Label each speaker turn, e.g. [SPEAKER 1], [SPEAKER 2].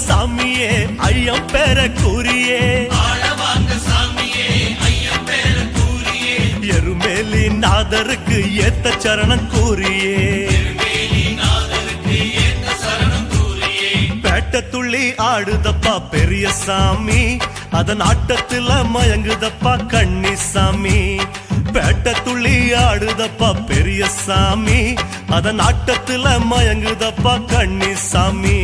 [SPEAKER 1] சாமியே ஐயம் பேர கூறியே, எருமேலி நாதருக்கு ஏத்த சரணம் கூறியே, பேட்ட துள்ளி ஆடுதப்பா பெரிய சாமி, அதன் ஆட்டத்துல மயங்குதப்பா கன்னிசாமி. பேட்ட துள்ளி ஆடுதப்பா பெரிய சாமி, அதன் ஆட்டத்துல மயங்குதப்பா கன்னிசாமி.